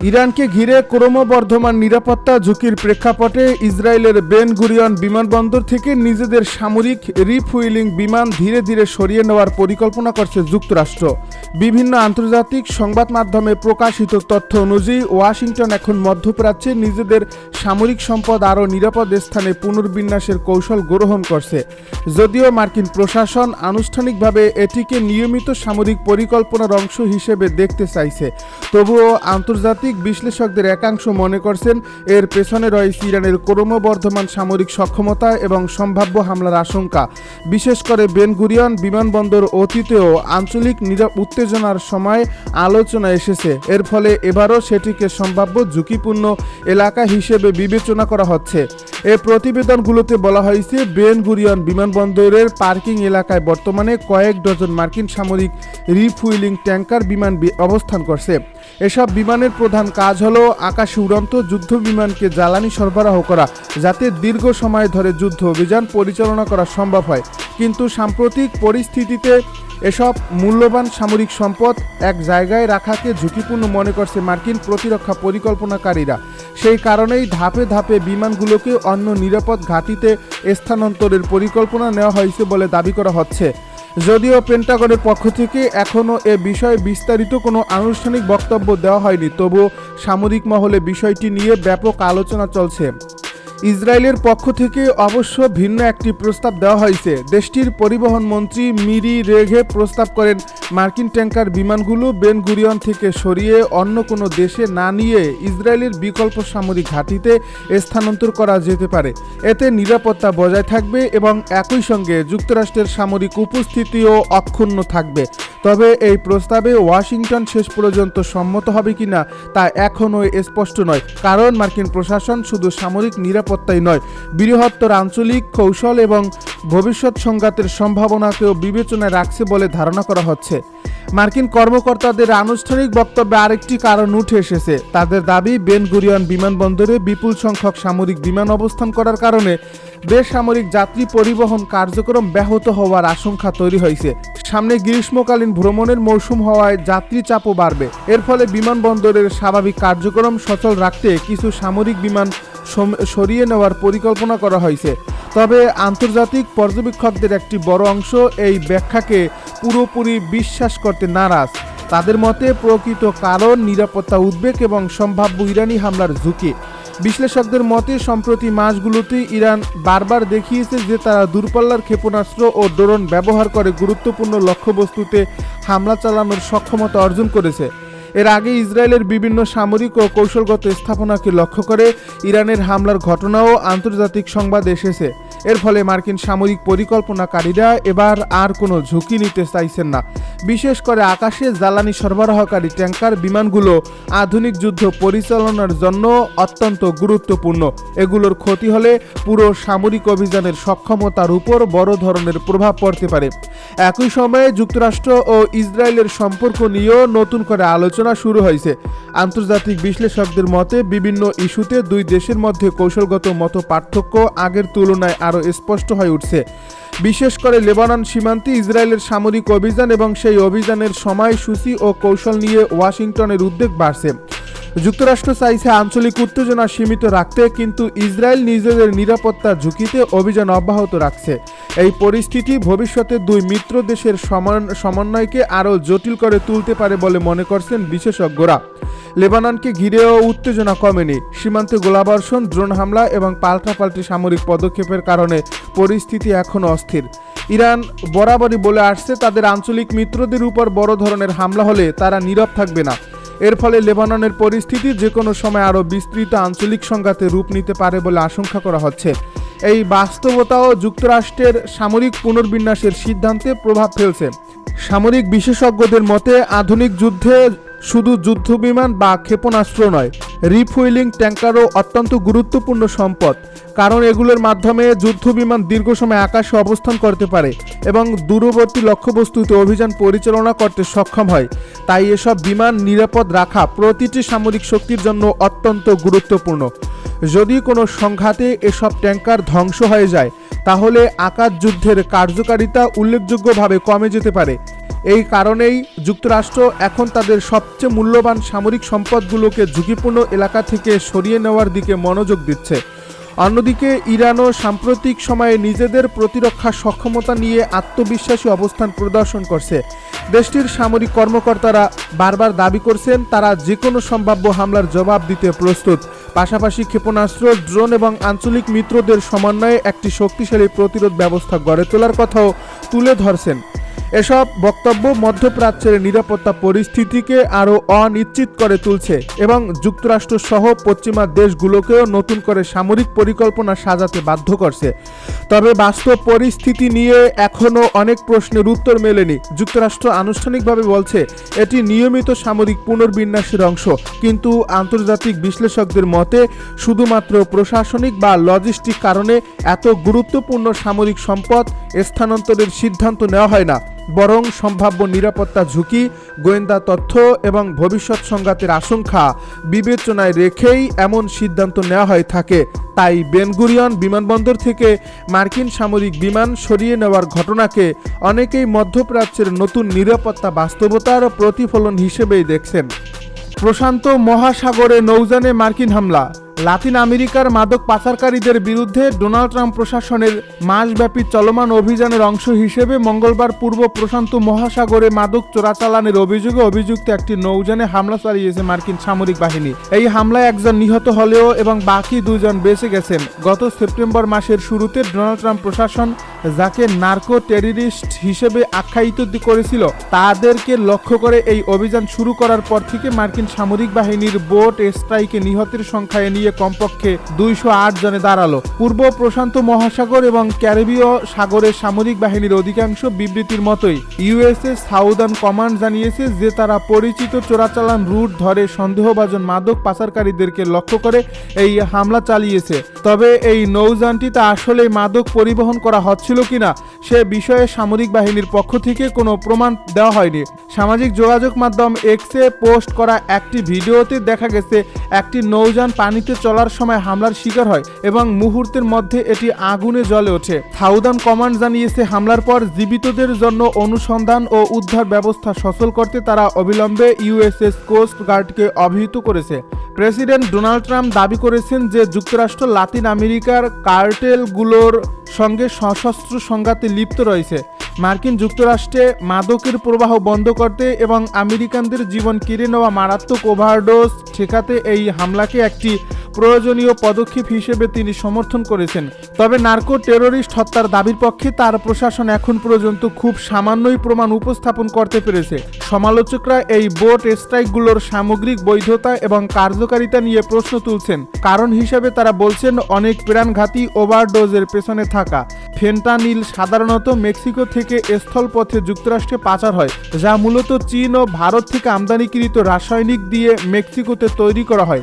ইরানকে ঘিরে ক্রমবর্ধমান নিরাপত্তা ঝুঁকির প্রেক্ষাপটে ইসরায়েলের বেন গুরিয়ন বিমানবন্দর থেকে নিজেদের সামরিক রিফুয়েলিং বিমান ধীরে ধীরে সরিয়ে নেওয়ার পরিকল্পনা করছে যুক্তরাষ্ট্র। বিভিন্ন আন্তর্জাতিক সংবাদ মাধ্যমে প্রকাশিত তথ্য অনুযায়ী ওয়াশিংটন এখন মধ্যপ্রাচ্যে নিজেদের সামরিক সম্পদ আরও নিরাপদ স্থানে পুনর্বিন্যাসের কৌশল গ্রহণ করছে। যদিও মার্কিন প্রশাসন আনুষ্ঠানিকভাবে এটিকে নিয়মিত সামরিক পরিকল্পনার অংশ হিসেবে দেখতে চাইছে, তবুও আন্তর্জাতিক বিশ্লেষকদের একাংশ মনে করছেন এর পেছনে রয়েছে ইরানের ক্রমবর্ধমান সামরিক সক্ষমতা এবং সম্ভাব্য হামলার আশঙ্কা। বিশেষ করে বেন গুরিয়ন বিমানবন্দর অতীতেও আঞ্চলিক উত্তেজনার সময় আলোচনা এসেছে। এর ফলে এবারও সেটিকে সম্ভাব্য ঝুঁকিপূর্ণ এলাকা হিসেবে বিবেচনা করা হচ্ছে। এ প্রতিবেদনগুলোতে বলা হয়েছে বেন গুরিয়ন বিমানবন্দরের পার্কিং এলাকায় বর্তমানে কয়েক ডজন মার্কিন সামরিক রিফুয়েলিং ট্যাঙ্কার বিমান অবস্থান করছে। এসব বিমানের প্রধান কাজ হলো আকাশে উড়ন্ত যুদ্ধ বিমানকে জ্বালানি সরবরাহ করা, যাতে দীর্ঘ সময় ধরে যুদ্ধ অভিযান পরিচালনা করা সম্ভব হয়। কিন্তু সাম্প্রতিক পরিস্থিতিতে এসব মূল্যবান সামরিক সম্পদ এক জায়গায় রাখাকে ঝুঁকিপূর্ণ মনে করছে মার্কিন প্রতিরক্ষা পরিকল্পনাকারীরা। সেই কারণেই ধাপে ধাপে বিমানগুলোকে অন্য নিরাপদ ঘাঁটিতে স্থানান্তরের পরিকল্পনা নেওয়া হয়েছে বলে দাবি করা হচ্ছে। যদিও পেন্টাগনের পক্ষ থেকে এখনও এ বিষয়ে বিস্তারিত কোনো আনুষ্ঠানিক বক্তব্য দেওয়া হয়নি, তবুও সামরিক মহলে বিষয়টি নিয়ে ব্যাপক আলোচনা চলছে। ইসরায়েলের পক্ষ থেকে অবশ্য ভিন্ন একটি প্রস্তাব দেওয়া হয়েছে। দেশটির পরিবহন মন্ত্রী মিরি রেঘে প্রস্তাব করেন মার্কিন ট্যাঙ্কার বিমানগুলো বেন গুরিয়ন থেকে সরিয়ে অন্য কোনো দেশে না নিয়ে ইসরায়েলের বিকল্প সামরিক ঘাঁটিতে স্থানান্তর করা যেতে পারে। এতে নিরাপত্তা বজায় থাকবে এবং একই সঙ্গে যুক্তরাষ্ট্রের সামরিক উপস্থিতিও অক্ষুণ্ণ থাকবে। তবে এই প্রস্তাবে ওয়াশিংটন শেষ পর্যন্ত সম্মত হবে কিনা তা এখনও স্পষ্ট নয়, কারণ মার্কিন প্রশাসন শুধু সামরিক নিরাপত্তাই নয়, বৃহত্তর আঞ্চলিক কৌশল এবং ভবিষ্যৎ সংঘাতের সম্ভাবনাকেও বিবেচনায় রাখছে বলে ধারণা করা হচ্ছে। মার্কিন কর্মকর্তাদের আনুষ্ঠানিক বক্তব্যে আরেকটি কারণ উঠে এসেছে। তাদের দাবি, বেন গুরিয়ন বিমানবন্দরে বিপুল সংখ্যক সামরিক বিমান অবস্থান করার কারণে বেসামরিক যাত্রী পরিবহন কার্যক্রম ব্যাহত হওয়ার আশঙ্কা তৈরি হয়েছে। সামনে গ্রীষ্মকালীন ভ্রমণের মৌসুম হওয়ায় যাত্রী চাপও বাড়বে। এর ফলে বিমানবন্দরের স্বাভাবিক কার্যক্রম সচল রাখতে কিছু সামরিক বিমান সরিয়ে নেওয়ার পরিকল্পনা করা হয়েছে। তবে আন্তর্জাতিক পর্যবেক্ষকদের একটি বড় অংশ এই ব্যাখ্যাকে পুরোপুরি বিশ্বাস করতে নারাজ। তাদের মতে প্রকৃত কারণ নিরাপত্তা উদ্বেগ এবং সম্ভাব্য ইরানি হামলার ঝুঁকি। বিশ্লেষকদের মতে সম্প্রতি মাসগুলোতে ইরান বারবার দেখিয়েছে যে তারা দূরপাল্লার ক্ষেপণাস্ত্র ও ড্রোন ব্যবহার করে গুরুত্বপূর্ণ লক্ষ্যবস্তুতে হামলা চালানোর সক্ষমতা অর্জন করেছে। এর আগে ইসরায়েলের বিভিন্ন সামরিক ও কৌশলগত স্থাপনাকে লক্ষ্য করে ইরানের হামলার ঘটনাও আন্তর্জাতিক সংবাদে এসেছে। এর ফলে মার্কিন সামরিক পরিকল্পনাকারীরা এবার আর কোনো ঝুঁকি নিতে চাইছেন না। বিশেষ করে আকাশে জ্বালানি সরবরাহকারী ট্যাঙ্কার বিমানগুলো আধুনিক যুদ্ধ পরিচালনার জন্য অত্যন্ত গুরুত্বপূর্ণ। এগুলোর ক্ষতি হলে পুরো সামরিক অভিযানের সক্ষমতার উপর বড় ধরনের প্রভাব পড়তে পারে। একই সময়ে যুক্তরাষ্ট্র ও ইসরায়েলের সম্পর্ক নিয়েও নতুন করে আলোচনা শুরু হয়েছে। আন্তর্জাতিক বিশ্লেষকদের মতে বিভিন্ন ইস্যুতে দুই দেশের মধ্যে কৌশলগত মত পার্থক্য আগের তুলনায় আরও স্পষ্ট হয়ে উঠছে। বিশেষ করে লেবানন সীমান্তে ইসরায়েলের সামরিক অভিযান এবং সেই অভিযানের সময়সূচি ও কৌশল নিয়ে ওয়াশিংটনের উদ্বেগ বাড়ছে। যুক্তরাষ্ট্র চাইছে আঞ্চলিক উত্তেজনা সীমিত রাখতে, কিন্তু ইসরায়েল নিজেদের নিরাপত্তার ঝুঁকিতে অভিযান অব্যাহত রাখছে। এই পরিস্থিতি ভবিষ্যতে দুই মিত্র দেশের সমন্বয়কে আরও জটিল করে তুলতে পারে বলে মনে করছেন বিশেষজ্ঞরা। লেবাননকে ঘিরেও উত্তেজনা কমেনি। সীমান্তে গোলাবর্ষণ, ড্রোন হামলা এবং পাল্টাপাল্টি সামরিক পদক্ষেপের কারণে পরিস্থিতি এখনও অস্থির। ইরান বরাবরই বলে আসছে তাদের আঞ্চলিক মিত্রদের উপর বড় ধরনের হামলা হলে তারা নীরব থাকবে না। এর ফলে লেবাননের পরিস্থিতি যে কোনো সময় আরও বিস্তৃত আঞ্চলিক সংঘাতে রূপ নিতে পারে বলে আশঙ্কা করা হচ্ছে। এই বাস্তবতাও যুক্তরাষ্ট্রের সামরিক পুনর্বিন্যাসের সিদ্ধান্তে প্রভাব ফেলছে। সামরিক বিশেষজ্ঞদের মতে আধুনিক যুদ্ধে শুধু যুদ্ধবিমান বা ক্ষেপণাস্ত্র নয়, রিফুয়েলিং ট্যাঙ্কারও অত্যন্ত গুরুত্বপূর্ণ সম্পদ, কারণ এগুলোর মাধ্যমে যুদ্ধবিমান দীর্ঘ সময় আকাশে অবস্থান করতে পারে এবং দূরবর্তী লক্ষ্যবস্তুতে অভিযান পরিচালনা করতে সক্ষম হয়। তাই এসব বিমান নিরাপদ রাখা প্রতিটি সামরিক শক্তির জন্য অত্যন্ত গুরুত্বপূর্ণ। যদি কোনো সংঘাতে এসব ট্যাঙ্কার ধ্বংস হয়ে যায়, তাহলে আকাশ যুদ্ধের কার্যকারিতা উল্লেখযোগ্যভাবে কমে যেতে পারে। এই কারণেই যুক্তরাষ্ট্র এখন তাদের সবচেয়ে মূল্যবান সামরিক সম্পদগুলোকে ঝুঁকিপূর্ণ এলাকা থেকে সরিয়ে নেওয়ার দিকে মনোযোগ দিচ্ছে। অন্যদিকে ইরানও সাম্প্রতিক সময়ে নিজেদের প্রতিরক্ষা সক্ষমতা নিয়ে আত্মবিশ্বাসী অবস্থান প্রদর্শন করছে। দেশটির সামরিক কর্মকর্তারা বারবার দাবি করছেন তারা যে কোনো সম্ভাব্য হামলার জবাব দিতে প্রস্তুত। পাশাপাশি ক্ষেপণাস্ত্র, ড্রোন এবং আঞ্চলিক মিত্রদের সমন্বয়ে একটি শক্তিশালী প্রতিরোধ ব্যবস্থা গড়ে তোলার কথাও তুলে ধরছেন। এসব বক্তব্য মধ্যপ্রাচ্যের নিরাপত্তা পরিস্থিতিকে আরও অনিশ্চিত করে তুলছে এবং যুক্তরাষ্ট্র সহ পশ্চিমা দেশগুলোকেও নতুন করে সামরিক পরিকল্পনা সাজাতে বাধ্য করছে। তবে বাস্তব পরিস্থিতি নিয়ে এখনও অনেক প্রশ্নের উত্তর মেলেনি। যুক্তরাষ্ট্র আনুষ্ঠানিকভাবে বলছে এটি নিয়মিত সামরিক পুনর্বিন্যাসের অংশ, কিন্তু আন্তর্জাতিক বিশ্লেষকদের মতে শুধুমাত্র প্রশাসনিক বা লজিস্টিক কারণে এত গুরুত্বপূর্ণ সামরিক সম্পদ স্থানান্তরের সিদ্ধান্ত নেওয়া হয় না, বরং সম্ভাব্য নিরাপত্তা ঝুঁকি, গোয়েন্দা তথ্য এবং ভবিষ্যৎ সংঘাতের আশঙ্কা বিবেচনায় রেখেই এমন সিদ্ধান্ত নেওয়া হয়ে থাকে। তাই বেন গুরিয়ন বিমানবন্দর থেকে মার্কিন সামরিক বিমান সরিয়ে নেওয়ার ঘটনাকে অনেকেই মধ্যপ্রাচ্যের নতুন নিরাপত্তা বাস্তবতার প্রতিফলন হিসেবেই দেখছেন। প্রশান্ত মহাসাগরে নৌযানে মার্কিন হামলা। লাতিন আমেরিকার মাদক পাচারকারীদের বিরুদ্ধে ডোনাল্ড ট্রাম্প প্রশাসনের মাসব্যাপী চলমান অভিযানের অংশ হিসেবে মঙ্গলবার পূর্ব প্রশান্ত মহাসাগরে মাদক চোরাচালানের অভিযোগে অভিযুক্ত একটি নৌযানে হামলা চালিয়েছে মার্কিন সামরিক বাহিনী। এই হামলায় একজন নিহত হলেও এবং বাকি দুজন বেঁচে গেছেন। গত সেপ্টেম্বর মাসের শুরুতে ডোনাল্ড ট্রাম্প প্রশাসন যাকে নার্কো টেররিস্ট হিসেবে আখ্যায়িত করেছিল তাদেরকে লক্ষ্য করে এই অভিযান শুরু করার পর থেকে মার্কিন সামরিক বাহিনীর বোট স্ট্রাইকে নিহতের সংখ্যায় নিয়ে কমপক্ষে 208 জনে দাঁড়ালো। পূর্ব প্রশান্ত মহাসাগর এবং ক্যারিবীয় সাগরের সামরিক বাহিনীর অধিকাংশ বিবৃতির মতোই ইউএসএস সাউদার্ন কমান্ড জানিয়েছে যে তারা পরিচিত চোরাচালান রুট ধরে সন্দেহভাজন মাদক পাচারকারীদেরকে লক্ষ্য করে এই হামলা চালিয়েছে। তবে এই নৌযানটিতে আসলে মাদক পরিবহন করা হচ্ছিল কিনা সে বিষয়ে সামরিক বাহিনীর পক্ষ থেকে কোনো প্রমাণ দেওয়া হয়নি। সামাজিক যোগাযোগ মাধ্যম এক্সে পোস্ট করা একটি ভিডিওতে দেখা গেছে একটি নৌযান পানিতে চলার সময় হামলার শিকার হয় এবং মুহূর্তের মধ্যে এটি আগুনে জ্বলে ওঠে। সাউদার্ন কমান্ড জানিয়েছে হামলার পর জীবিতদের জন্য অনুসন্ধান ও উদ্ধার ব্যবস্থা সচল করতে তারা অবিলম্বে ইউএসএস কোস্ট গার্ডকে অবহিত করেছে। প্রেসিডেন্ট ডোনাল্ড ট্রাম্প দাবি করেছেন যে যুক্তরাষ্ট্র লাতিন আমেরিকার কার্টেলগুলোর সঙ্গে সশস্ত্র সংঘাতে লিপ্ত রয়েছে। মার্কিন যুক্তরাষ্ট্রে মাদকের প্রবাহ বন্ধ করতে এবং আমেরিকানদের জীবন কেড়ে নেওয়া মারাত্মক ওভারডোজ ঠেকাতে এই হামলাকে একটি প্রয়োজনীয় পদক্ষেপ হিসেবে তিনি সমর্থন করেছেন। তবে নার্কো টেররিস্ট হত্যার দাবির পক্ষে তার প্রশাসন এখন পর্যন্ত খুব সামান্যই প্রমাণ উপস্থাপন করতে পেরেছে। সমালোচকরা এই বোট স্ট্রাইকগুলোর সামগ্রিক বৈধতা এবং কার্যকারিতা নিয়ে প্রশ্ন তুলছেন। কারণ হিসেবে তারা বলছেন অনেক প্রাণঘাতী ওভারডোজের পেছনে থাকা ফেন্টানিল সাধারণত মেক্সিকো থেকে স্থলপথে যুক্তরাষ্ট্রে পাচার হয়, যা মূলত চীন ও ভারত থেকে আমদানিকৃত রাসায়নিক দিয়ে মেক্সিকোতে তৈরি করা হয়।